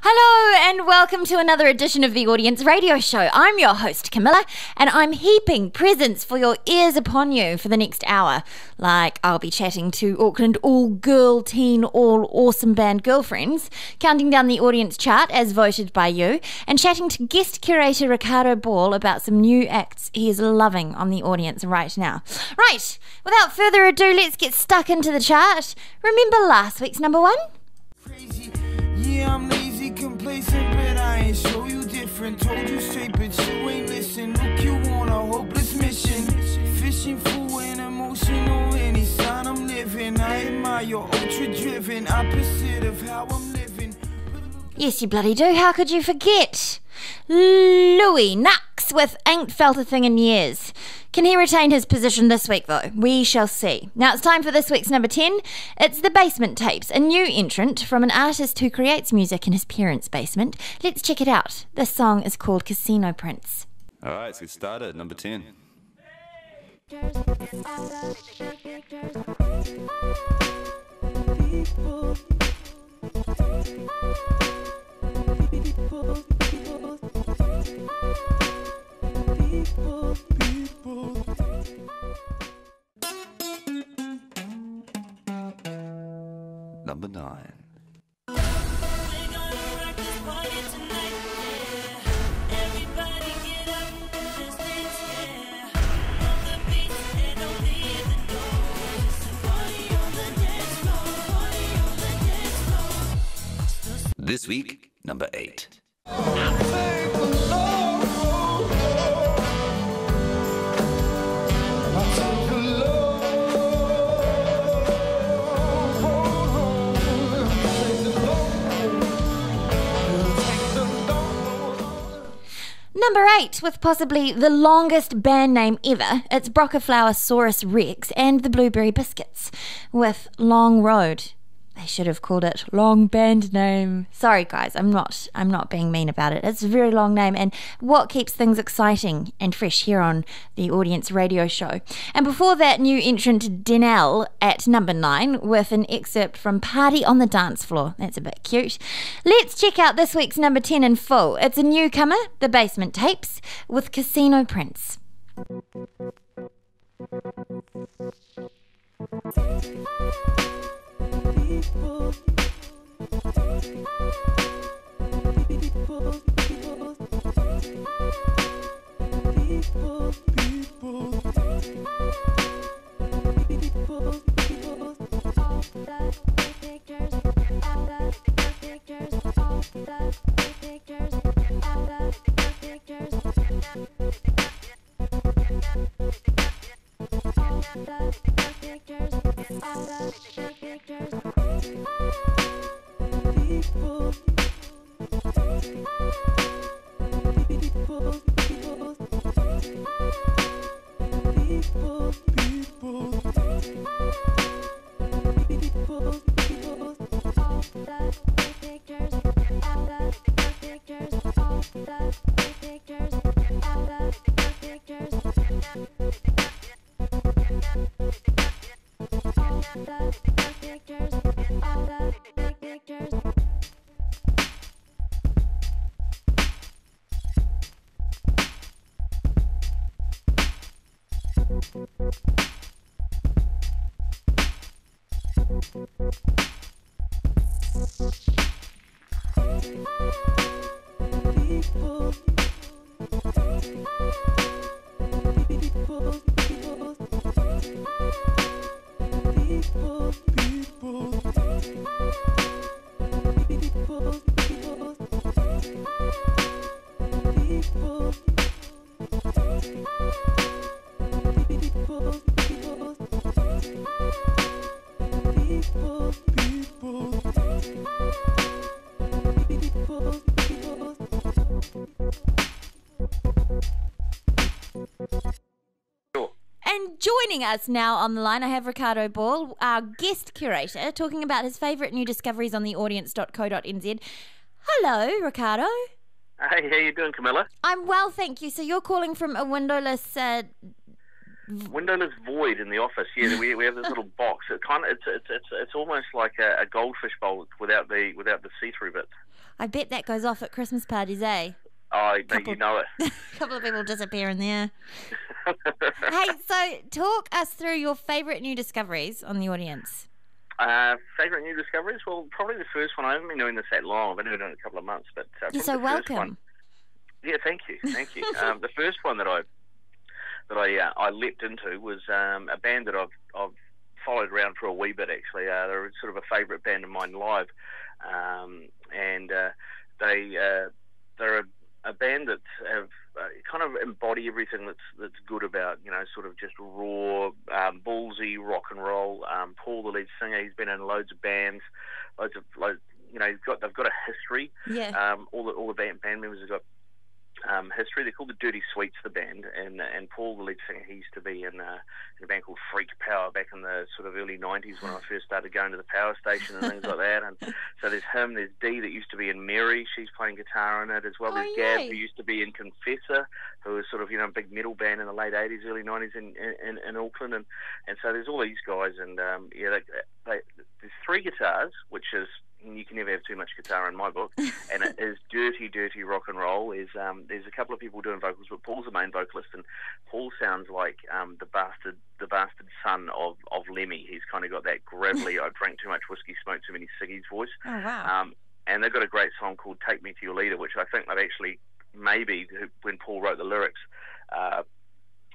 Hello and welcome to another edition of the Audience Radio Show. I'm your host, Camilla, and I'm heaping presents for your ears upon you for the next hour. Like, I'll be chatting to Auckland all-girl teen all-awesome band Grrrlfriendz, counting down the audience chart as voted by you, and chatting to guest curator Ricardo Ball about some new acts he is loving on the audience right now. Right, without further ado, let's get stuck into the chart. Remember last week's number one? Crazy. Yeah, I'm lazy, complacent, but I ain't show you different. Told you straight, but you ain't listen. Look, you want a hopeless mission. Fishing for an emotional any sign I'm living. I admire your ultra-driven opposite of how I'm living. Yes, you bloody do. How could you forget? Louie, Knuxx with Ain't Felt a Thing in Years. Can he retain his position this week, though? We shall see. Now it's time for this week's number 10. It's The Basement Tapes, a new entrant from an artist who creates music in his parents' basement. Let's check it out. This song is called Casino Prince. All right, let's get started. Number 10. Number 9. This week, number 8. Number 8, with possibly the longest band name ever, it's Brockaflowersaurus-Rex and the Blueberry Biscuits with Long Road. They should have called it Long Band Name. Sorry guys, I'm not being mean about it. It's a very long name, and what keeps things exciting and fresh here on the Audience Radio Show. And before that, new entrant Denelle at number 9 with an excerpt from Party on the Dance Floor. That's a bit cute. Let's check out this week's number 10 in full. It's a newcomer, The Basement Tapes, with Casino Prince. And joining us now on the line, I have Ricardo Ball, our guest curator, talking about his favourite new discoveries on theaudience.co.nz. Hello, Ricardo. Hey, how you doing, Camilla? I'm well, thank you. So you're calling from a windowless Windowless void in the office. Yeah, we have this little box. It's almost like a goldfish bowl without the see-through bits. I bet that goes off at Christmas parties, eh? Oh, you know it. A couple of people disappear in there. Hey, so talk us through your favourite new discoveries on the audience. Favourite new discoveries? Well, probably the first one. I haven't been doing this that long. I've been doing it a couple of months. But you're so welcome. Yeah, thank you. The first one that I leapt into was a band that I've followed around for a wee bit, actually. They're sort of a favourite band of mine live, and they're a band that have kind of embody everything that's good about, sort of just raw, ballsy rock and roll. Paul, the lead singer, he's been in loads of bands, they've got a history. Yeah. All the band members have got history. They're called the Dirty Sweets, the band, and Paul, the lead singer, he used to be in a band called Freak Power back in the sort of early 90s when I first started going to the power station and things like that. And so there's him, there's Dee that used to be in Mary, she's playing guitar in it as well. There's Gab, who used to be in Confessor, who was sort of, a big metal band in the late 80s, early 90s in Auckland. And so there's all these guys, and there's three guitars, which is, you can never have too much guitar in my book, and it is dirty rock and roll. There's a couple of people doing vocals, but Paul's the main vocalist, and Paul sounds like the bastard son of Lemmy. He's kind of got that gravelly, I drank too much whiskey, smoked too many ciggies voice. Oh, wow. And they've got a great song called Take Me to Your Leader, which I think they've actually, maybe when Paul wrote the lyrics,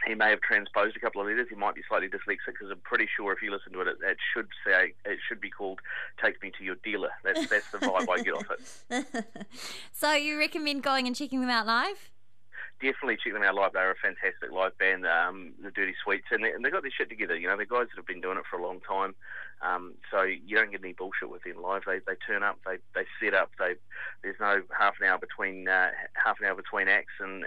he may have transposed a couple of letters. He might be slightly dyslexic, because I'm pretty sure if you listen to it, it should be called "Take Me to Your Dealer." That's the vibe I get off it. So you recommend going and checking them out live? Definitely check them out live. They're a fantastic live band, the Dirty Sweets, and they got their shit together. They're guys that have been doing it for a long time, so you don't get any bullshit with them live. They turn up, they set up. There's no half an hour between acts and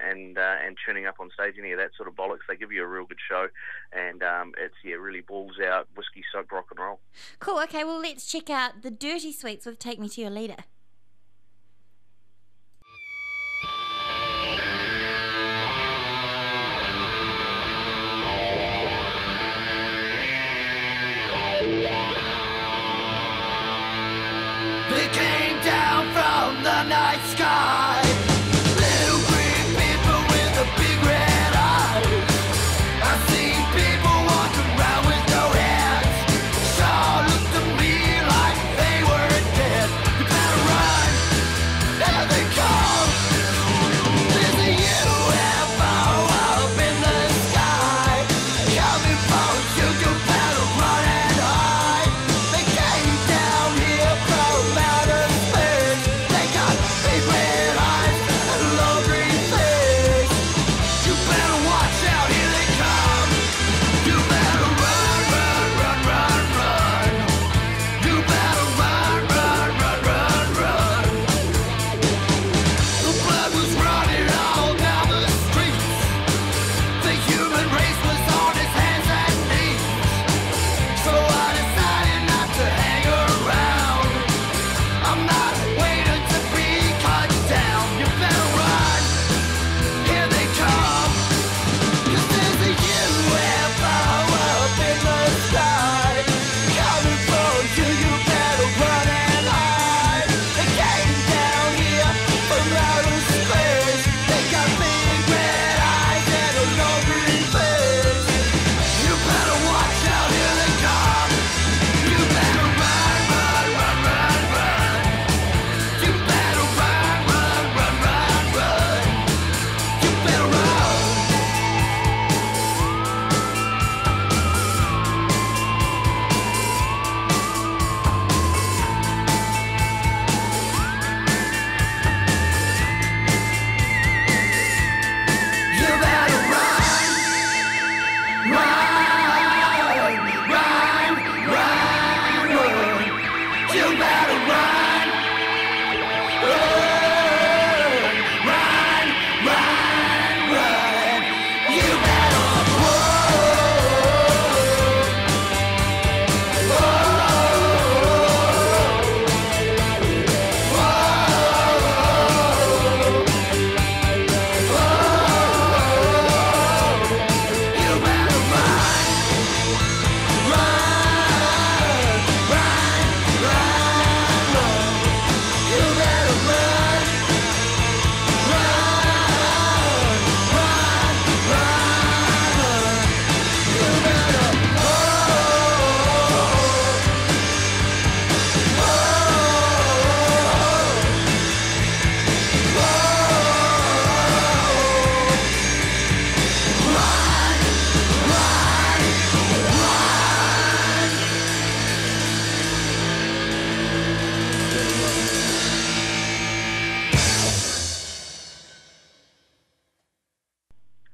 tuning up on stage, any of that sort of bollocks. They give you a real good show, and it's really balls out, whiskey soaked rock and roll. Cool. Okay, well, let's check out the Dirty Sweets with "Take Me to Your Leader." They came down from the night sky, little green people with the big red eyes. I've seen people walk around with no hands, sure looked to me like they were dead. You better run.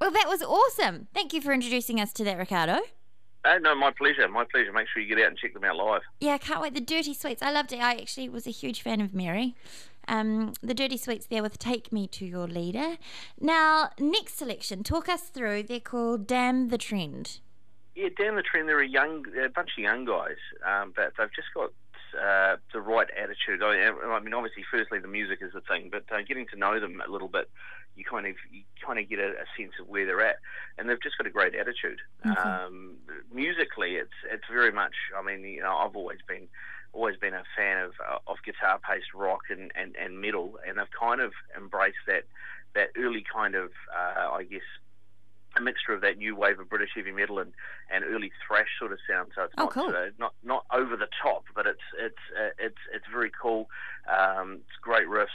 Well, that was awesome. Thank you for introducing us to that, Ricardo. No, my pleasure. My pleasure. Make sure you get out and check them out live. Yeah, I can't wait. The Dirty Sweets. I loved it. I actually was a huge fan of Mary. The Dirty Sweets there with Take Me to Your Leader. Now, next selection. Talk us through. They're called Damn the Trend. Yeah, Damn the Trend. They're a bunch of young guys, but they've just got the right attitude. I mean, obviously, firstly, the music is the thing, but getting to know them a little bit, you kind of get a sense of where they're at, and they've just got a great attitude. Musically, it's very much. I mean, you know, I've always been a fan of guitar-based rock and metal, and they've kind of embraced that early kind of, I guess, a mixture of that new wave of British heavy metal and early thrash sort of sound. So it's not over the top, but it's very cool. It's great riffs.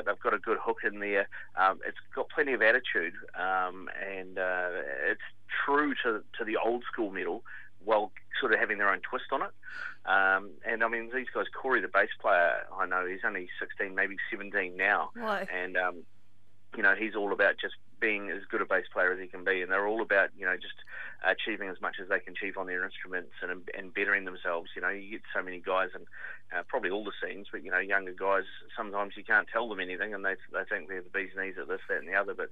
They've got a good hook in there. It's got plenty of attitude, and it's true to the old school metal, while sort of having their own twist on it. And I mean, these guys, Corey, the bass player, I know he's only 16, maybe 17 now. Whoa. And you know, he's all about just being as good a bass player as he can be, and they're all about, you know, just achieving as much as they can achieve on their instruments and bettering themselves. You know, you get so many guys, and probably all the scenes, but, you know, younger guys, sometimes you can't tell them anything, and they think they're the bee's knees at this, that, and the other, but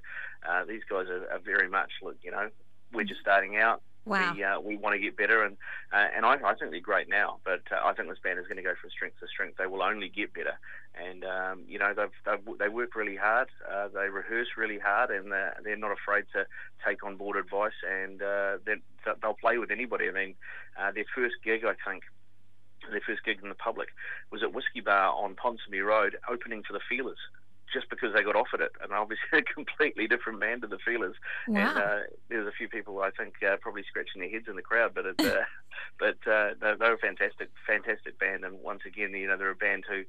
these guys are very much, you know, we're just starting out. Wow. We want to get better, and I think they're great now. But I think this band is going to go from strength to strength. They will only get better, and you know, they work really hard. They rehearse really hard, and they're not afraid to take on board advice. And they'll play with anybody. I mean, their first gig, I think, their first gig in the public was at Whiskey Bar on Ponsonby Road, opening for the Feelers, just because they got offered it, and obviously a completely different band to the Feelers. Wow. And there was a few people, I think, probably scratching their heads in the crowd, but they're a fantastic band. And once again, you know, they're a band who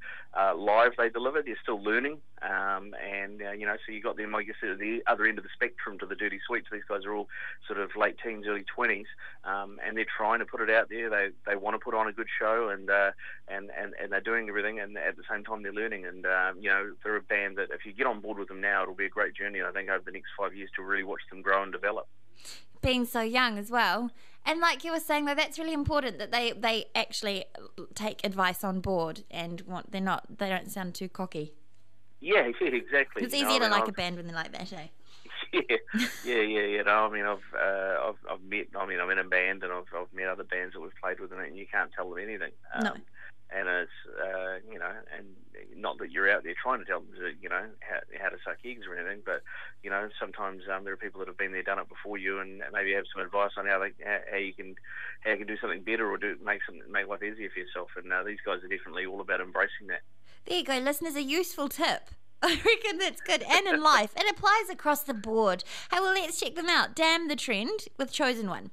live they deliver. They're still learning, and you know, so you got them, I guess, at the other end of the spectrum to the Dirty Sweets. These guys are all sort of late teens, early 20s, and they're trying to put it out there. They want to put on a good show, and they're doing everything, and at the same time they're learning. And you know, they're a band that if you get on board with them now, it'll be a great journey, I think, over the next 5 years to really watch them grow and develop. Being so young as well. And like you were saying, though, that's really important that they actually take advice on board and they don't sound too cocky. Yeah, exactly. It's easier to like a band when they're like that, eh? Yeah. No, I mean, I've met. I mean, I'm in a band, and I've met other bands that we've played with, and you can't tell them anything. No. And it's, you know, and not that you're out there trying to tell them, you know, how to suck eggs or anything, but, you know, sometimes there are people that have been there, done it before you, and maybe have some advice on how you can do something better or make life easier for yourself. And these guys are definitely all about embracing that. There you go, listeners, a useful tip. I reckon that's good. And in life. It applies across the board. Hey, well, let's check them out. Damn the Trend with Chosen One.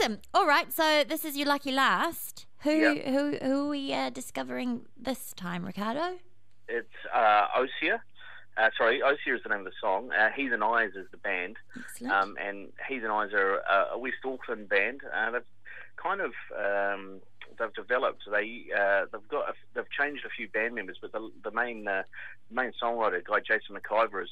Awesome. All right, so this is your lucky last. Who are we discovering this time, Ricardo? It's Osea. Osea is the name of the song. Heathen Eyes is the band. Excellent. And Heathen Eyes are a West Auckland band. They've kind of they've developed. They've changed a few band members, but the main songwriter guy Jason McIver is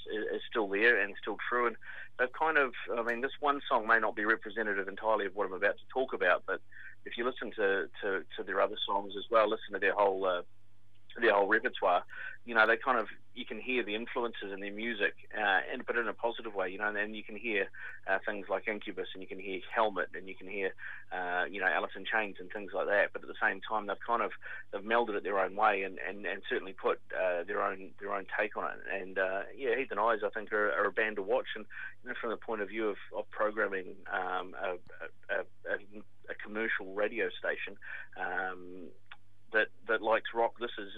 still there and still true. And they've kind of, I mean, this one song may not be representative entirely of what I'm about to talk about, but if you listen to their other songs as well, listen to their whole repertoire, you know, they kind of, you can hear the influences in their music, but in a positive way, you know, and you can hear things like Incubus, and you can hear Helmet, and you can hear, Alice in Chains and things like that, but at the same time, they've melded it their own way and certainly put their own take on it. And Heathen Eyes, I think, are a band to watch, and you know, from the point of view of programming a commercial radio station, that likes rock. This is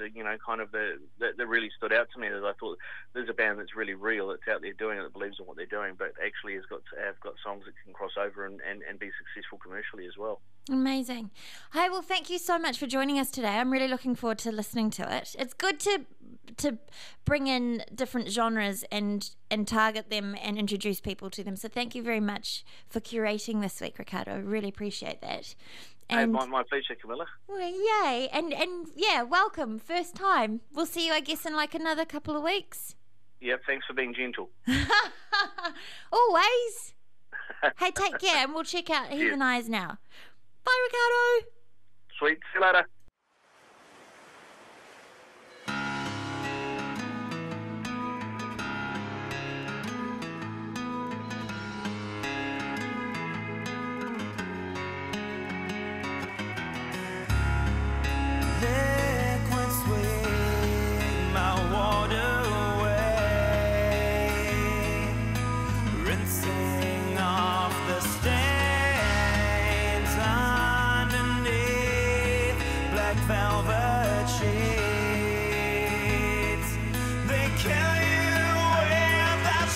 kind of that really stood out to me. That I thought there's a band that's really real, that's out there doing it, that believes in what they're doing, but actually have got songs that can cross over and be successful commercially as well. Amazing. Hi, well, thank you so much for joining us today. I'm really looking forward to listening to it. It's good to bring in different genres and target them and introduce people to them. So thank you very much for curating this week, Ricardo. I really appreciate that. And my pleasure, Camilla. Well, yay. And yeah, welcome. First time. We'll see you, I guess, in like another couple of weeks. Yeah, thanks for being gentle. Always. Hey, take care, and we'll check out Heathen Eyes now. Bye, Ricardo. Sweet. See you later. Velvet sheets, they kill you with that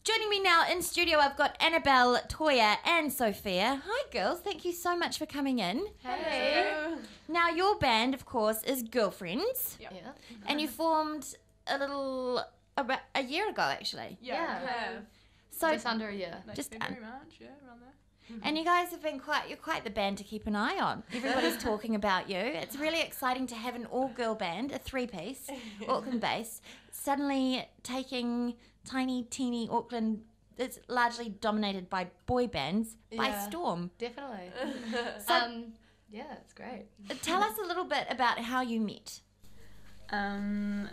Joining me now in studio, I've got Annabelle, Toya, and Sophia. Hi, girls. Thank you so much for coming in. Hey. Now, your band, of course, is Grrrlfriendz. Yeah. And you formed about a year ago, actually. Yeah. So Just under a year. just February, March, around there. And you guys have been you're quite the band to keep an eye on. Everybody's talking about you. It's really exciting to have an all-girl band, a three-piece, Auckland-based, suddenly taking tiny, teeny Auckland that's largely dominated by boy bands by storm. Definitely. Yeah, it's great. Tell us a little bit about how you met. It's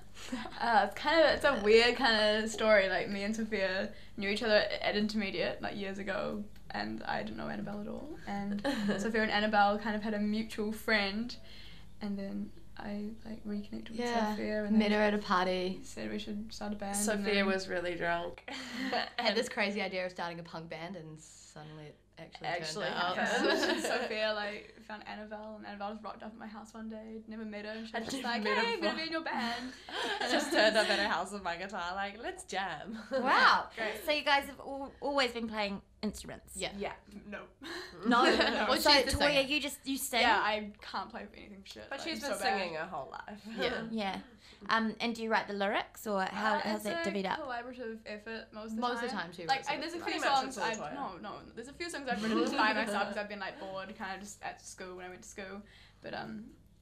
a weird kind of story. Like, me and Sophia knew each other at intermediate, like, years ago, and I didn't know Annabelle at all. And Sophia and Annabelle kind of had a mutual friend, and then I reconnected with Sophia and met her at a party. said we should start a band. Sophia was really drunk. Had this crazy idea of starting a punk band, and suddenly it actually turned out. Sophia found Annabelle, and Annabelle just rocked up at my house one day. Never met her, and she was just like, "Hey, I'm gonna be in your band." Just turned up at her house with my guitar, like, let's jam. Wow. So you guys have always been playing instruments? Yeah. No. No? Well, So she's the singer. Toya, you sing? Yeah, I can't play for anything for shit. But like, she's I'm been so bad. singing her whole life. Yeah. Yeah. And do you write the lyrics, or how's that divvied up? It's a collaborative effort most of the Most time. of the time, too. Like, there's a few Pretty much songs it's all I've... Toya. There's a few songs I've written by myself because I've been, like, bored kind of just at school when I went to school. But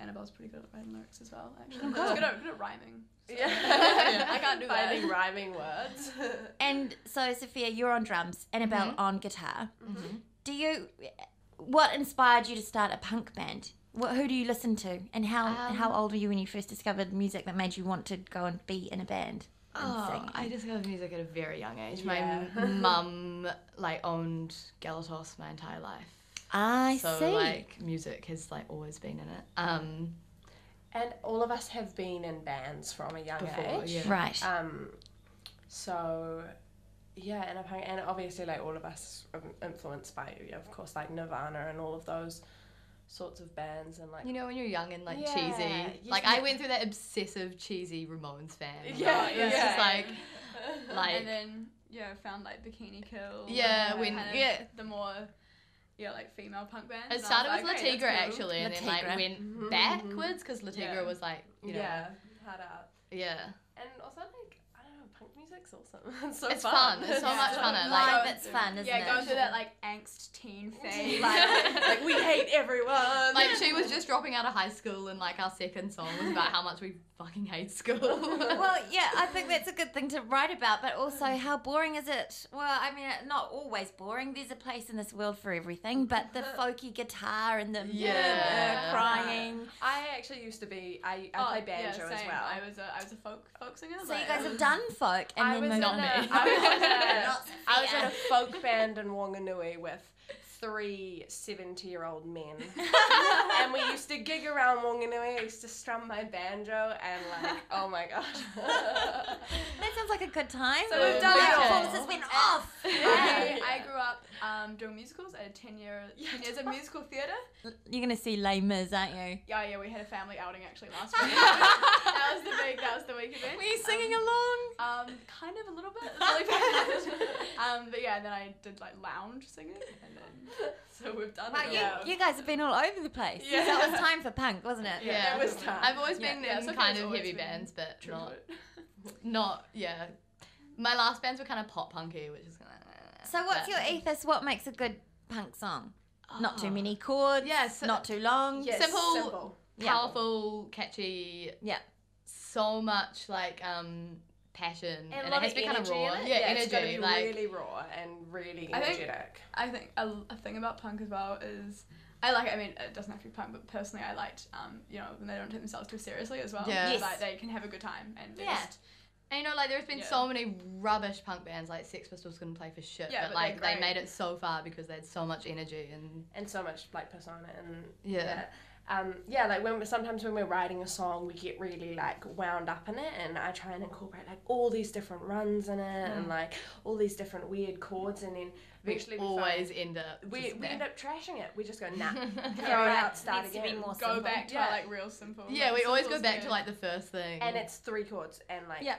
Annabelle's pretty good at writing lyrics as well, actually. I'm good at rhyming. So. I can't do that. Finding rhyming words. And so, Sophia, you're on drums, Annabelle on guitar. What inspired you to start a punk band? Who do you listen to? And how old were you when you first discovered music that made you want to go and be in a band and sing? I discovered music at a very young age. Yeah. My mum owned Galatos my entire life. I So see. music has always been in it. And all of us have been in bands from a young Before, age. yeah. Right. So, yeah, and obviously, all of us are influenced by, of course, Nirvana and all of those sorts of bands and You know, when you're young and Yeah, cheesy. you I went through that obsessive cheesy Ramones fan. Yeah, It's yeah. just And then, found, Bikini Kill. Yeah, The more... female punk bands. It And I started was with like, "Great, Latigra that's cool." actually, and then Latigra. went backwards because Latigra was you know, hard up. yeah. And also, I don't know, punk music's awesome. It's so It's fun. fun. It's so much fun. Live, it's fun, isn't it? Going through that angst teen phase. We hate everyone. She was just dropping out of high school, and our second song was about how much we fucking hate school. Well, yeah, I think that's a good thing to write about, but also how boring is it? Well, I mean, not always boring. There's a place in this world for everything, but the folky guitar and the crying. I actually used to be. I played banjo as same. well. I was a folk singer. So you guys have done folk and I then was moved not on. me. I was in a folk band in Wanganui with 3 70-year-old men. And we used to gig around Wanganui. I used to strum my banjo and oh my god. That sounds like a good time. So we've done My it all. performance has been off. I grew up doing musicals. I had 10 years of musical theatre. You're going to see Les Mis, aren't you? Yeah, we had a family outing actually last week. That was the week event. Were you singing along? Kind of a little bit. Really bad. But yeah, and then I did lounge singing, and then So we've done Wow, it. you guys have been all over the place. Yeah. So it was time for punk, wasn't it? Yeah, it was time. I've always been Yeah, in Sophia's kind of always heavy been bands, but true to it. not. My last bands were kind of pop punky, which is kind of. So what's your ethos? What makes a good punk song? Not too many chords. Yes. Not too long. Yes, Simple. Yeah. Powerful, catchy. Yeah. So much passion, And a it lot has of to be kind of energy raw. in it. Yeah, It's gotta energy. be really raw and really energetic. I think a thing about punk as well is I mean, it doesn't have to be punk, but personally I liked, when they don't take themselves too seriously as well. Yeah. Yes. They can have a good time and they Yeah. just... And there's been so many rubbish punk bands, Sex Pistols couldn't play for shit, Yeah, but but they're they great. made it so far because they had so much energy and And so much persona and Yeah. sometimes when we're writing a song we get really wound up in it, and I try and incorporate all these different runs in it and all these different weird chords, and then Eventually we always end up. we just end back. up trashing it. We just go, nah, throw it out, start Needs to be again. more Go simple. back to Yeah. our, like real simple. Yeah, like, we always simple's go back good. to like the first thing. And it's 3 chords and like Yeah.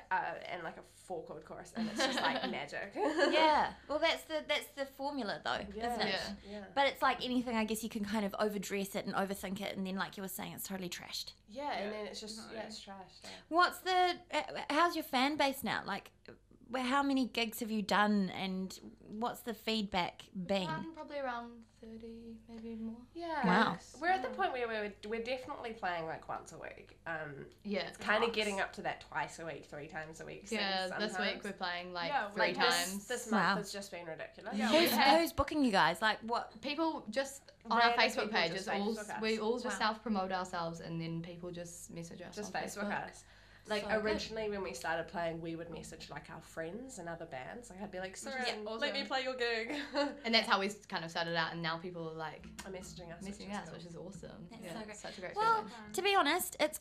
and like a 4-chord chorus, and it's just like magic. Yeah. Well, that's the formula though, Yeah. isn't it? Yeah. Yeah. But it's like anything, I guess you can kind of overdress it and overthink it, and then, like you were saying, it's totally trashed. Yeah, and then it's just it's trash. Yeah. What's how's your fan base now? Like, how many gigs have you done, and what's the feedback been? Probably around 30, maybe more. Yeah. Wow. We're at the point where we're definitely playing like once a week. Yeah, It's kind of getting up to that twice a week, 3 times a week. Yeah, thing this sometimes. week we're playing like Yeah, 3 like times. This month Wow. has just been ridiculous. Who's booking you guys? Like, what? People just on our Random Facebook people page, just it's all, Facebook us. we all just Wow. self-promote ourselves, and then people just message us Just on Facebook us. Like So good. originally when we started playing, we would message like our friends and other bands. Like I'd be like, "Sorry, Yeah, let awesome. me play your gig." And that's how we kind of started out, and now people are like I'm messaging us. messaging us, which is awesome. That's Yeah, so great. it's such a great Well, feeling. to be honest, it's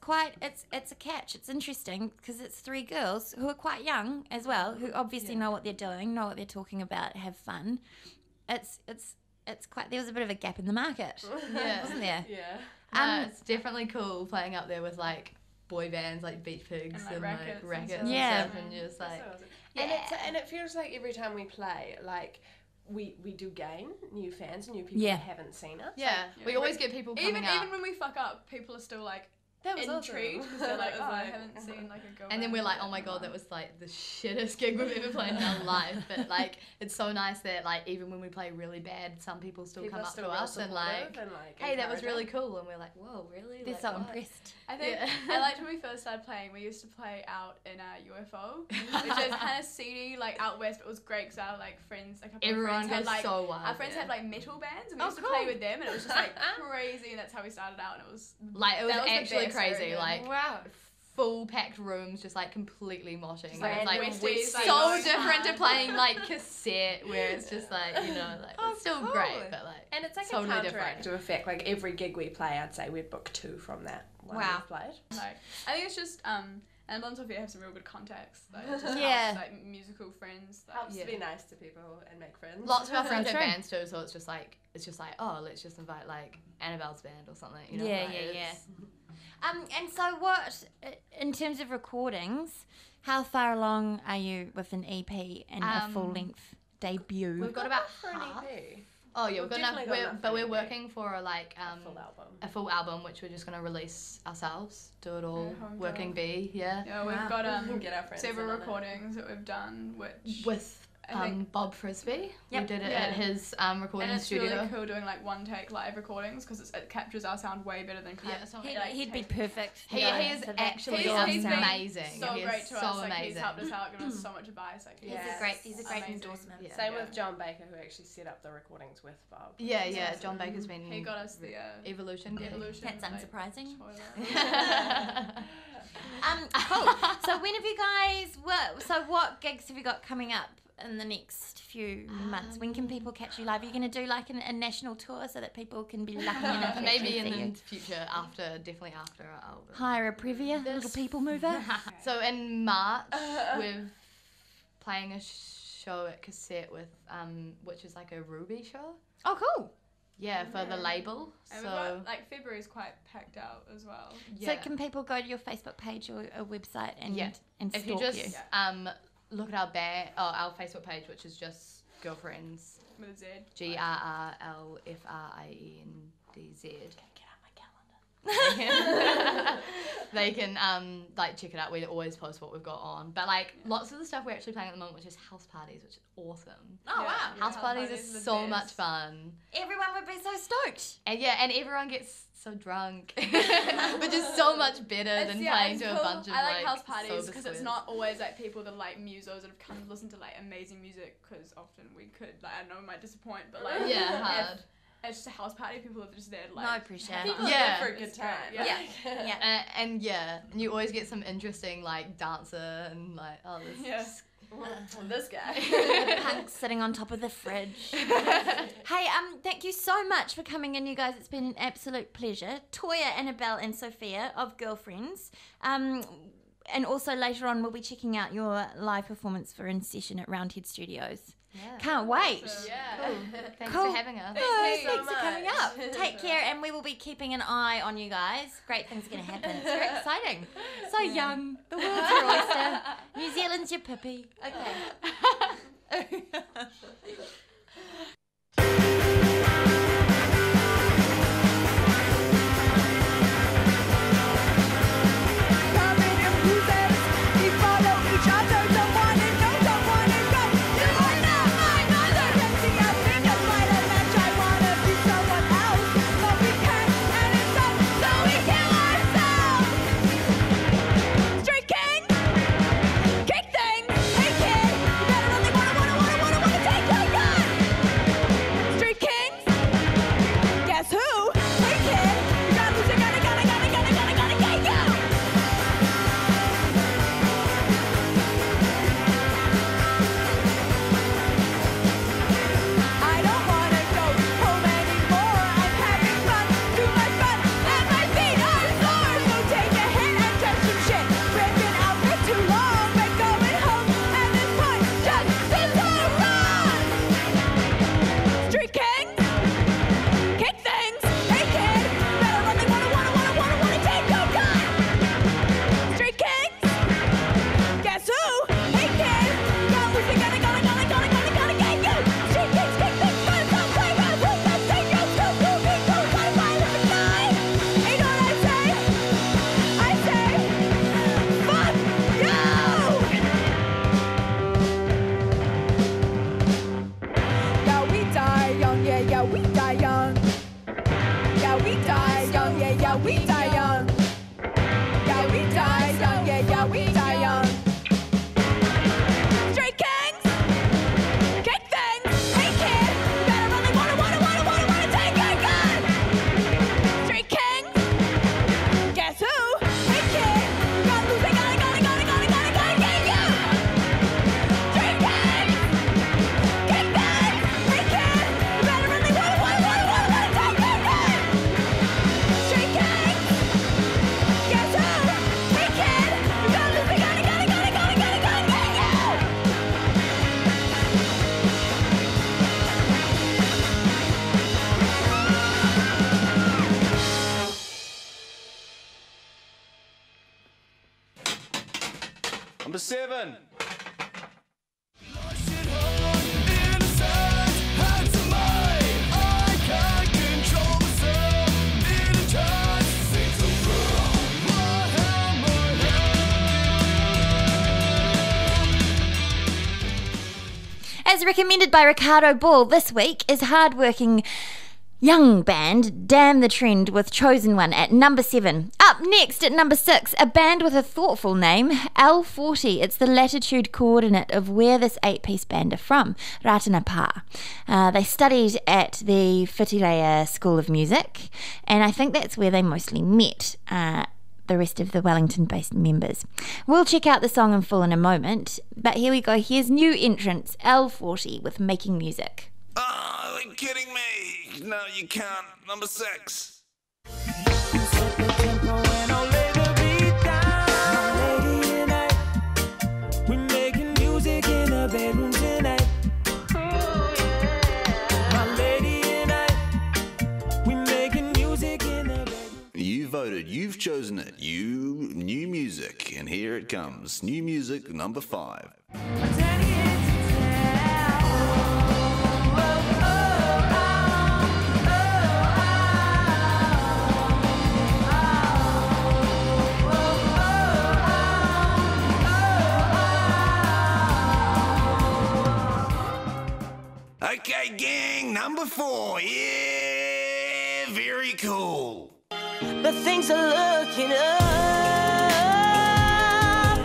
a catch. It's interesting because it's 3 girls who are quite young as well, who obviously know what they're doing, know what they're talking about, have fun. It's quite. There was a bit of a gap in the market, Yeah. wasn't there? Yeah. It's definitely cool playing up there with like boy bands like Beat Pigs And, and like, like Rackets and rackets stuff. and Yeah. stuff, and you're just like, And it feels like every time we play, like we do gain new fans, new people Yeah. that haven't seen us. yeah, we always get people coming Even up. even when we fuck up, people are still like That was intrigued awesome. because they're like, It oh, was I like- haven't seen like a girl. And then band we're like, before." oh my god, that was like the shittest gig we've ever played in our life. But like, it's so nice that like even when we play really bad, some people still People come are up still to real us and like, supportive hey, that was really encouraging. cool. And we're like, whoa, really? They're Like, so what? impressed. I think Yeah. I liked when we first started playing. We used to play out in a UFO, which is kind of seedy, like out west, but it was great because our like friends, a couple Everyone of friends had goes like so wild. our friends yeah. had like metal bands, and we Oh, used to cool. play with them, and it was just like crazy, and that's how we started out, and it was Like, it was that was the actually best crazy. area. Like, Wow. full packed rooms, just like completely moshing. like It's like Westies, like, so going different to hard. playing like cassette, where it's just like, you know, like it's still cool. great, but like And it's like totally a different. counteractive effect. Like every gig we play, I'd say we'd book 2 from that one Wow. we've played. like I think it's just and on Sophia have some real good contacts. Like, it just Yeah. helps, like musical friends. Like, Helps Yeah. to be nice to people and make friends. Lots of our friends That's have right. bands too, so it's just like oh, let's just invite like Annabelle's band or something. You know, Yeah, like, yeah, it's- And so what, in terms of recordings, how far along are you with an EP and a full-length debut? We've got about for an half. EP. Oh yeah, We've we've got definitely enough. got enough But for we're an working for like Full album. a full album, which we're just gonna release ourselves. Do it all, home working tour. B, yeah. Yeah, we've Wow. got Get our friends several in on it. recordings that we've done, which With I think- Bob Frisbee, we Yep. did it Yeah. at his recording and it's studio. really cool doing like one take live recordings because it captures our sound way better than Yeah, so He'd be perfect. He Yeah, is for that actually sort of he's sound. been amazing. so He is great to so us. Like, amazing. he's helped us out, given us so much advice. Like, Yeah. He's a great amazing. endorsement. Yeah. Same Yeah. with John Baker, who actually set up the recordings with Bob. Yeah, yeah. John Baker's been He got us the Evolution. gig. Evolution. That's like, unsurprising. toilet. Cool. So when have you guys? So what gigs have you got coming up in the next few months? When can people catch you live? Are you going to do like a national tour so that people can be lucky enough to Maybe actually see in you? the future, definitely after our album. Hire a Previa, little people mover. So in March, we're playing a show at Cassette with, which is like a Ruby show. Oh, cool. Yeah, for the label. And So we've got, like, February's quite packed out as well. yeah. So can people go to your Facebook page or a website and Yeah. and If you stalk just you? look at our Facebook page, which is just Girlfriends, With a Z. GRRLFRIENDZ. Get out my calendar. They can like check it out. We always post what we've got on, but like lots of the stuff we're actually playing at the moment, which is house parties, which is awesome. Oh, Yeah. wow. House parties parties are are the so best. much fun. Everyone would be so stoked. And yeah, and everyone gets so drunk, which is so much better than playing it's to a cool. bunch of I like house sober parties because it's squares. not always like people that like musos that have come to listen to like amazing music because often we could like I know we might disappoint but like Yeah, hard. it's just a house party. People are just there to like No, appreciate have it. fun. Yeah. For a good It's great, time. yeah. Yeah. And yeah, and you always get some interesting like dancer and like this. Yeah. This guy. Punk sitting on top of the fridge. Hey, thank you so much for coming in, you guys. It's been an absolute pleasure. Toya, Annabelle, and Sophia of Girlfriendz. And also later on, we'll be checking out your live performance for In Session at Roundhead Studios. Yeah. Can't wait. Yeah. Thanks Cool. for having us. Thanks for coming up. Take care, and we will be keeping an eye on you guys. Great things are going to happen. It's very exciting. So young. The world's your oyster. New Zealand's your Pippi. Okay. Number 7. As recommended by Ricardo Ball, this week is hard-working young band Damn the Trend with Chosen One at number 7. Up next at number 6, a band with a thoughtful name, L40. It's the latitude coordinate of where this 8-piece band are from, Ratanapa. They studied at the Whitireia School of Music, and I think that's where they mostly met the rest of the Wellington-based members. We'll check out the song in full in a moment, but here we go. Here's new entrants, L40 with Making Music. Oh, are you kidding me? No, you can't. Number 6. You voted, you've chosen it, new music, and here it comes. New music, number 5. Okay, gang, number 4. Yeah, very cool. But things are looking up.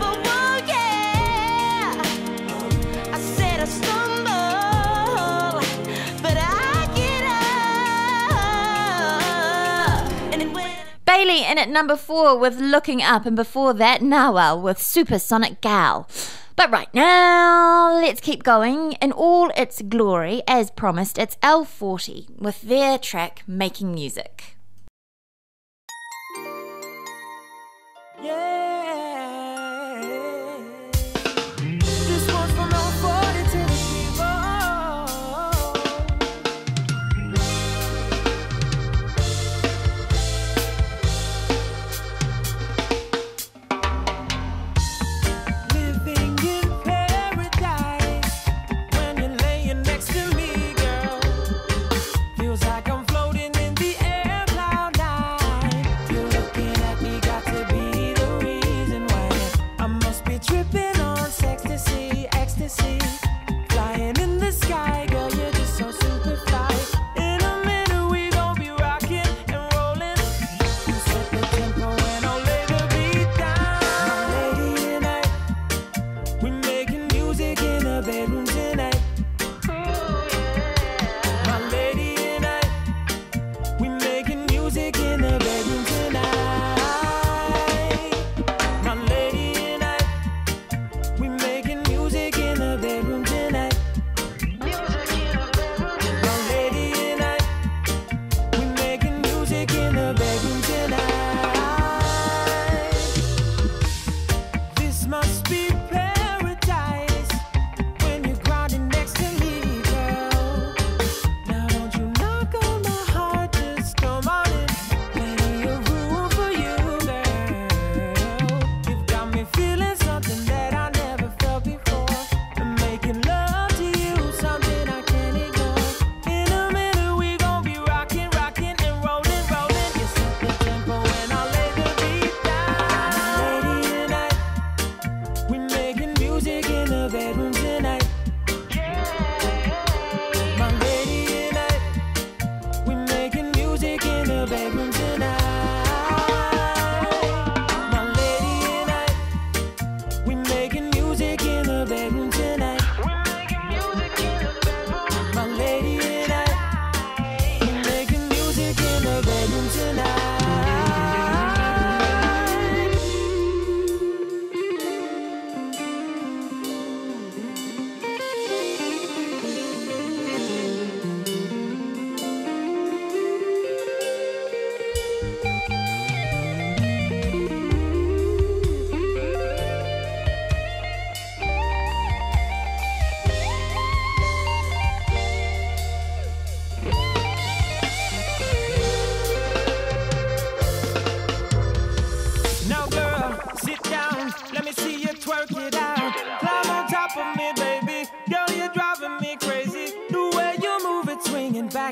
Oh, yeah. I said I stumble, but I get up. And it went. Bailey in at number 4 with Looking Up, and before that, NARWHAL with SuperSonic Gal. But right now, let's keep going. In all its glory, as promised, it's L40 with their track Making Music. Yeah.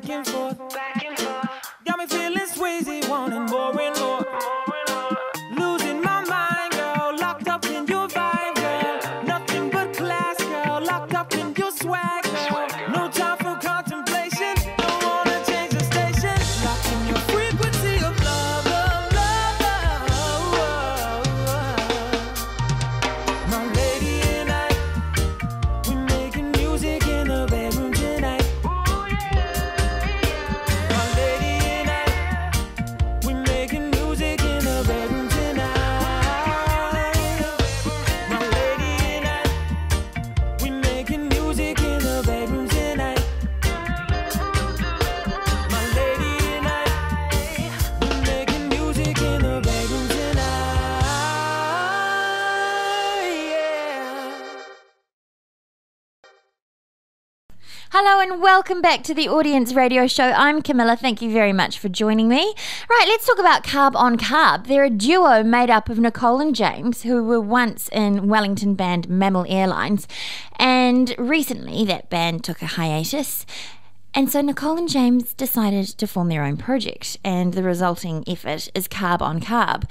back and forth. Got me feeling Swayze, wanting more and more. Losing my mind, girl, locked up in your vibe, girl. Nothing but class, girl, locked up in your swag, girl. No time for contemplation, don't wanna change the station. Locked in your frequency of love, love, love, love. My lady and I, we making music in the bedroom tonight. My lady and I, we making music in the bedroom tonight. My lady and I, we making music in the bedroom tonight. My lady and I, we making music in the bedroom tonight. Yeah. Hello and welcome back to the Audience Radio Show. I'm Camilla. Thank you very much for joining me. Right, let's talk about Carb on Carb. They're a duo made up of Nicole and James, who were once in Wellington band Mammal Airlines, and recently that band took a hiatus. And so Nicole and James decided to form their own project, and the resulting effort is Carb on Carb.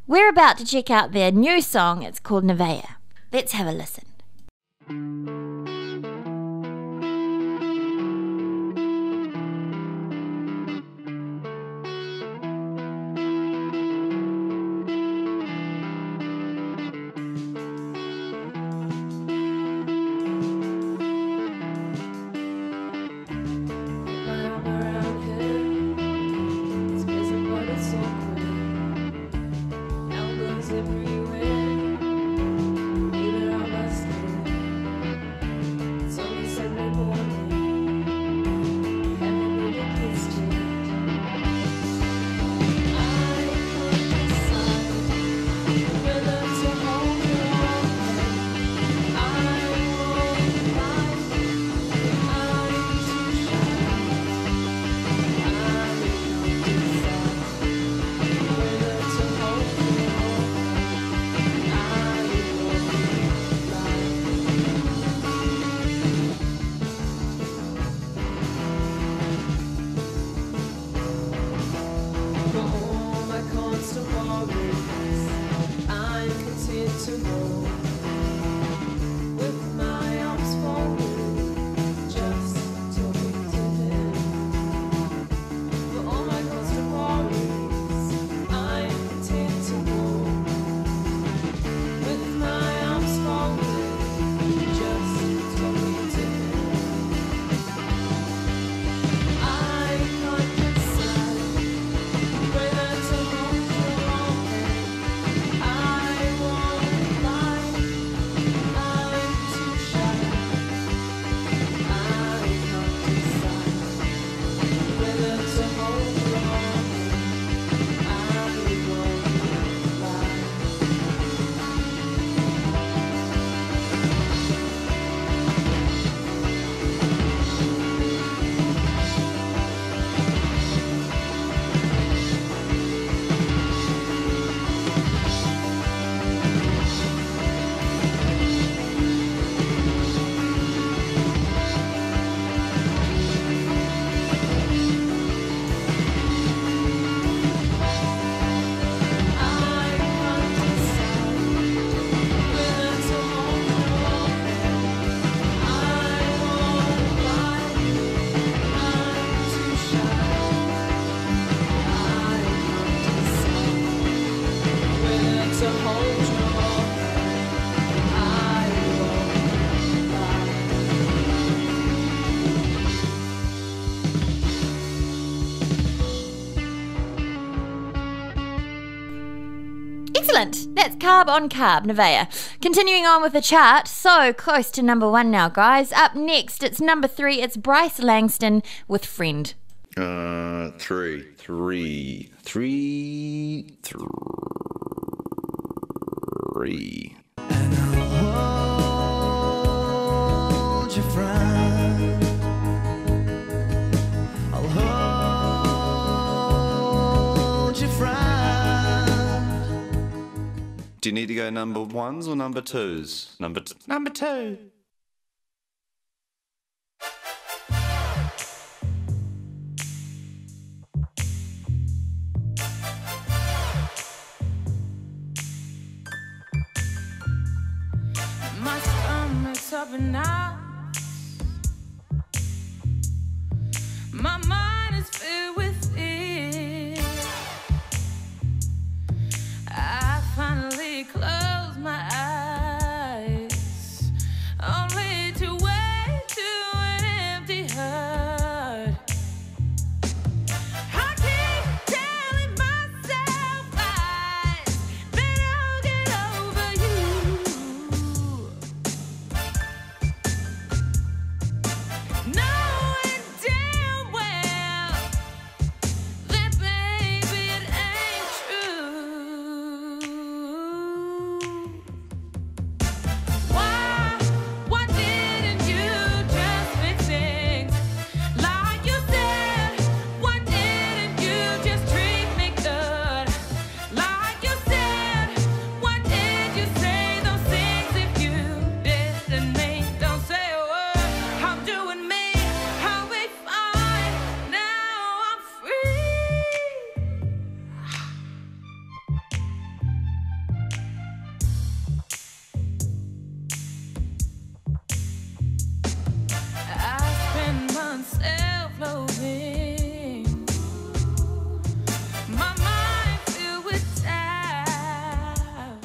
We're about to check out their new song. It's called Nevaeh. Let's have a listen. Excellent. That's Carb on Carb, Nevaeh. Continuing on with the chart, so close to number 1 now, guys. Up next, it's number 3. It's Bryce Langston with Friend. Three. And I'll hold your friend. I'll hold your friend. Do you need to go number 1s or number 2s? Number 2. up and out. My mind is filled with fear. I finally close my eyes, only to wake to an empty heart. I keep telling myself lies, that I'll get over you, knowing damn well that baby it ain't true. Why didn't you just fix things like you said? Why didn't you just treat me good like you said? Why did you say those things if you didn't mean? Don't say a word. I'm doing me. I'll be fine. Now I'm free. I spend months self-loathing. My mind filled with doubt.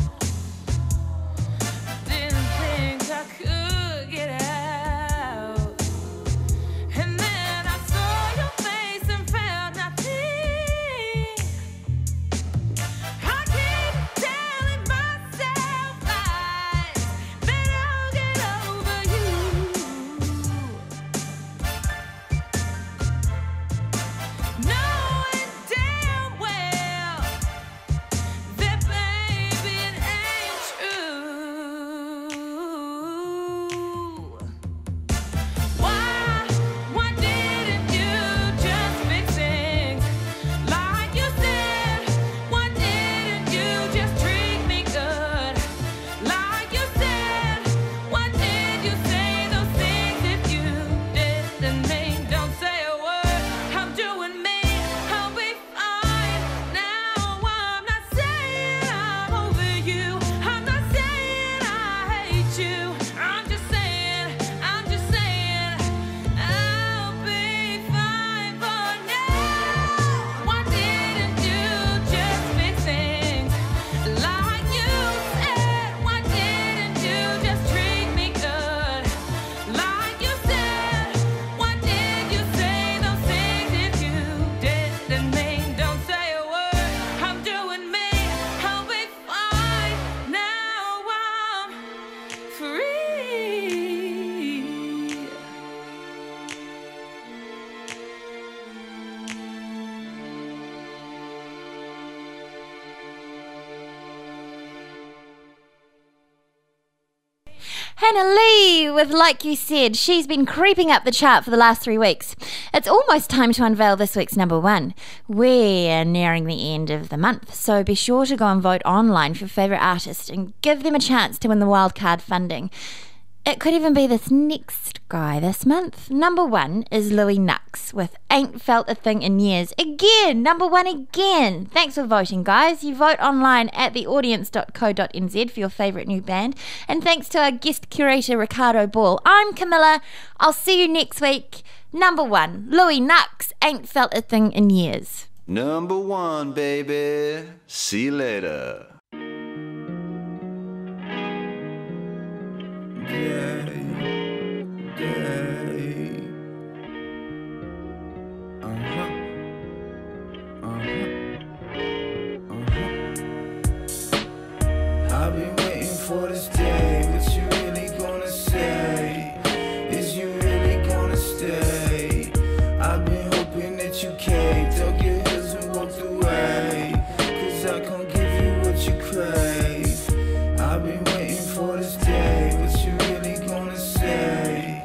Didn't think I could get out. And then I saw your face and felt nothing. I keep telling myself lies, that I'll get over you, knowing damn well that baby it ain't true. Why didn't you just fix things like you said? Why didn't you just treat me good like you said? Why did you say those things if you didn't mean? Don't say a word. I'm doing me. I'll be fine. Now I'm not saying I'm over you. I'm not saying I hate you. I'm just saying I'll be fine for now. Why didn't you just fix things like you said? Why didn't you just treat me good like you said? Why did you say those things if you didn't mean? Don't say a word. I'm doing me. I'll be fine. Now I'm free. Hannah Leigh with Like You Said. She's been creeping up the chart for the last 3 weeks. It's almost time to unveil this week's number one. We're nearing the end of the month, so be sure to go and vote online for your favourite artist and give them a chance to win the wildcard funding. It could even be this next guy this month. Number one is Louie Knuxx with Ain't Felt a Thing in Years. Again, number one again. Thanks for voting, guys. You vote online at theaudience.co.nz for your favourite new band. And thanks to our guest curator, Ricardo Ball. I'm Camilla. I'll see you next week. Number one, Louie Knuxx, Ain't Felt a Thing in Years. Number one, baby. See you later. I've been waiting for this day. What you really gonna say? Is you really gonna stay? I've been hoping that you came, dug your heels and walked away. 'Cause I can't give you what you crave. I've been waiting for this day. What you really gonna say?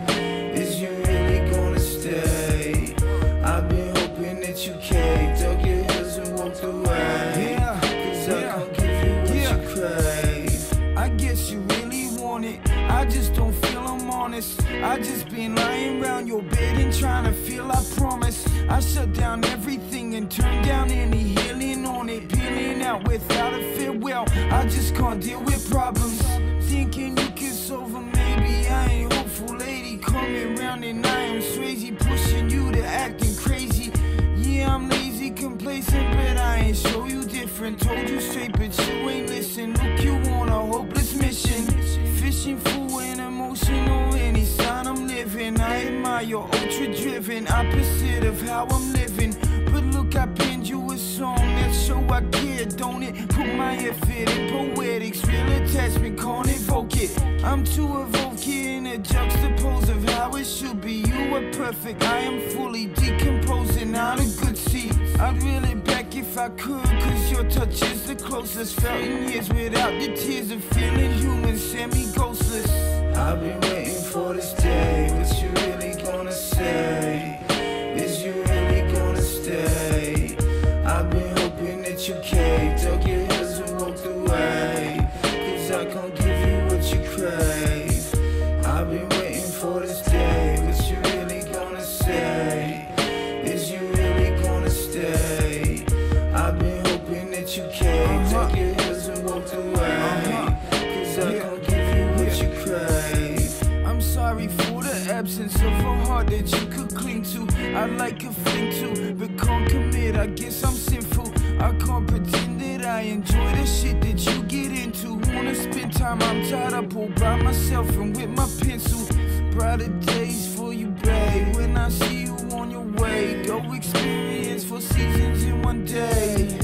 Is you really gonna stay? I've been hoping that you came, dug your heels and walked away. 'Cause I can't give you what you crave. I guess you really want it. I just don't feel I'm honest. I just been lying around your bed and trying to feel, I promise. I shut down everything and turned down any healing on it. Peeling out without a farewell. I just can't deal with problems. Thinking you could it's over, maybe I ain't hopeful, lady. Coming round and I am swayzy, pushing you to acting crazy. Yeah, I'm lazy, complacent, but I ain't show you different. Told you straight, but you ain't listen. Look, you on a hopeless mission. Fishing for an emotion or any sign I'm living. I admire your ultra-driven opposite of how I'm living. But look, I penned you a song that show I care, don't it? Put my effort in poetics, real attachment, can't evoke it. I'm too evoking a juxtapose of how it should be. You are perfect, I am fully decomposing out of good seed. I'd reel it back if I could, cause your touch is the closest. Felt in years without the tears of feeling human, semi-ghostless. I've been waiting for this day, what you really gonna say? Is you really gonna stay? I've been hoping that you caved, dug your heels and walked away. Cause I can't give you what you crave. I've been waiting for this day, what you really gonna say? Is you really gonna stay? I've been hoping that you caved, dug your heels and walked away. Cause I can't give you what you crave. I'm sorry for the absence of a heart that you could cling to. I'd like a fling to, but can't commit, I guess I'm sinful. I can't pretend that I enjoy the shit that you get into. Wanna spend time, I'm tied up all by myself and with my pencil. Brighter days for you, babe, when I see you on your way. Go experience 4 seasons in one day.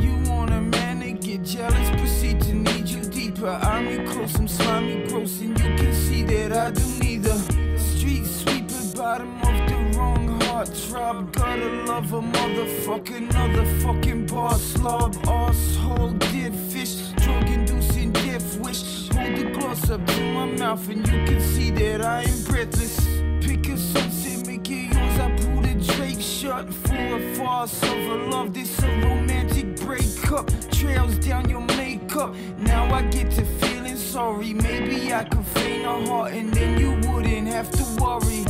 You want a man to get jealous, proceed to need you deeper. I'm in close, I'm slimy, gross, and you can see that I do neither. Street sweeper, bottom of the wrong heart drop. Gotta love a motherfucker, another fucking boss slob. Arsehole, dead fish, drug inducing death wish. Hold the gloss up to my mouth and you can see that I am breathless. Pick a sunset, make it yours, I pull the Drake shot. For a farce of a love, this a romantic breakup. Trails down your makeup, now I get to feeling sorry. Maybe I could feign a heart and then you wouldn't have to worry.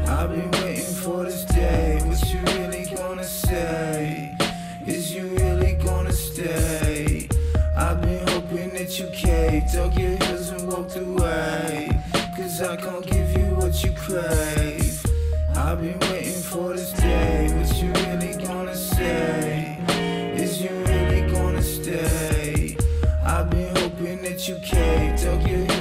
I've been waiting for this day, what you really gonna say? Is you really gonna stay? I've been hoping that you caved, dug your heels and walked away. Cause I can't give you what you crave. I've been waiting for this day, what you really gonna say? Is you really gonna stay? I've been hoping that you caved, dug your heels